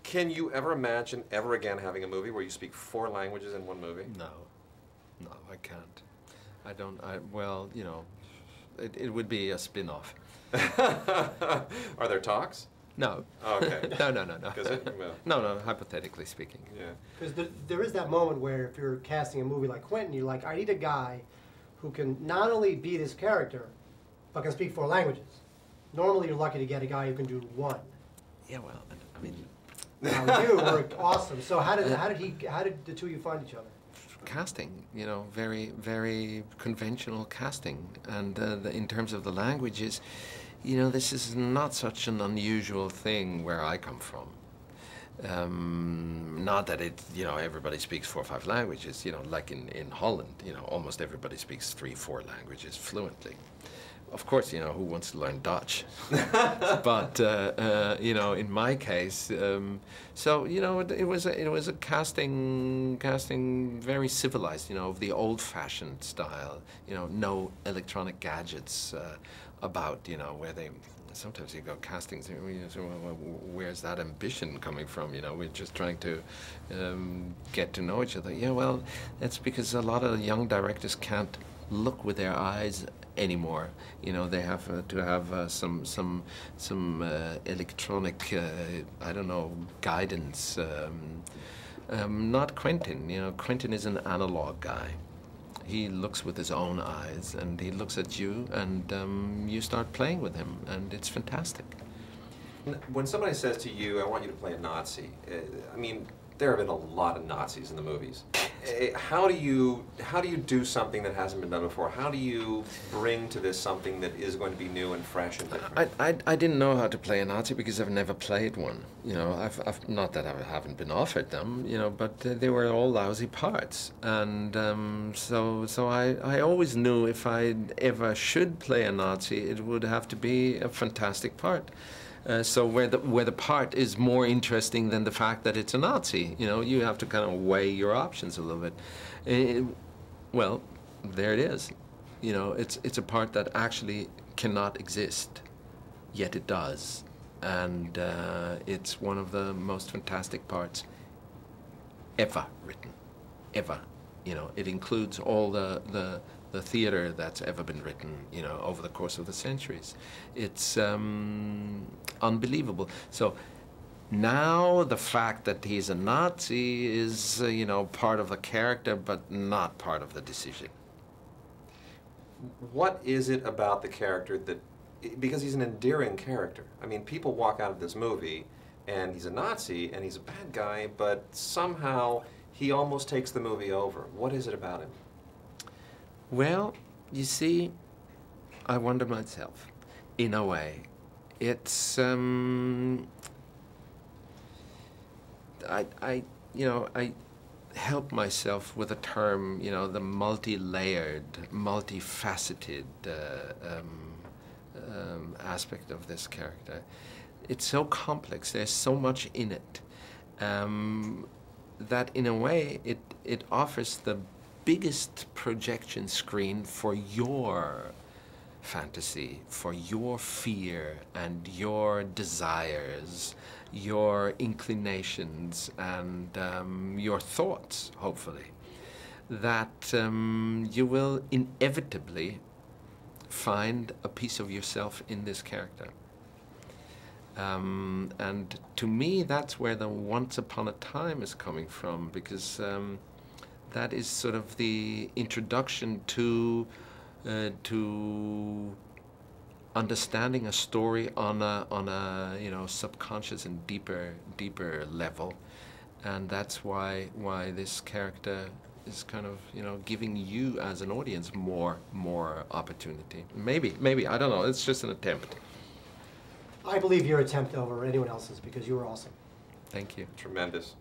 Can you ever imagine ever again having a movie where you speak 4 languages in one movie? No, no, I can't. I don't. Well, you know, it would be a spin-off. Are there talks? No. Oh, okay. No. No, hypothetically speaking. Yeah. Because there is that moment where if you're casting a movie like Quentin, you're like, I need a guy who can not only be this character, but can speak 4 languages. Normally, you're lucky to get a guy who can do 1. Yeah, well, I mean... Now, you were awesome. So how did the two of you find each other? Casting, you know, very, very conventional casting. And in terms of the languages, you know, this is not such an unusual thing where I come from. Not that it, you know, everybody speaks 4 or 5 languages, you know, like in Holland, you know, almost everybody speaks 3 or 4 languages fluently. Of course, you know, who wants to learn Dutch? But, you know, in my case, so, you know, it was a casting very civilized, you know, of the old-fashioned style, you know, no electronic gadgets about, you know, where they, sometimes you go castings, and you say, well, where's that ambition coming from? You know, we're just trying to get to know each other. Yeah, well, that's because a lot of young directors can't look with their eyes anymore. You know, they have to have some electronic, I don't know, guidance. Not Quentin. You know, Quentin is an analog guy. He looks with his own eyes, and he looks at you, and you start playing with him, and it's fantastic. When somebody says to you, I want you to play a Nazi, I mean, there have been a lot of Nazis in the movies. How do you do something that hasn't been done before? How do you bring to this something that is going to be new and fresh and different? I didn't know how to play a Nazi because I've never played one. You know, I've not that I haven't been offered them, you know, but they were all lousy parts. And so I always knew if I ever should play a Nazi, it would have to be a fantastic part. So where the part is more interesting than the fact that it's a Nazi, you know, you have to kind of weigh your options a little bit. Well, there it is. You know, it's a part that actually cannot exist, yet it does, and it's one of the most fantastic parts ever written, ever. You know, it includes all the theater that's ever been written, you know, over the course of the centuries. It's unbelievable. So now the fact that he's a Nazi is, you know, part of the character, but not part of the decision. What is it about the character that, because he's an endearing character. I mean, people walk out of this movie and he's a Nazi and he's a bad guy, but somehow he almost takes the movie over. What is it about him? Well, you see, I wonder myself, in a way. It's, you know, I help myself with a term, you know, the multi-layered, multifaceted aspect of this character. It's so complex, there's so much in it, that in a way it offers the biggest projection screen for your fantasy, for your fear and your desires, your inclinations and your thoughts, hopefully, that you will inevitably find a piece of yourself in this character. And to me, that's where the once upon a time is coming from, because that is sort of the introduction to understanding a story on a you know, subconscious and deeper level, and that's why this character is kind of, you know, giving you as an audience more opportunity. Maybe I don't know. It's just an attempt. I believe your attempt over anyone else's because you were awesome. Thank you. Tremendous.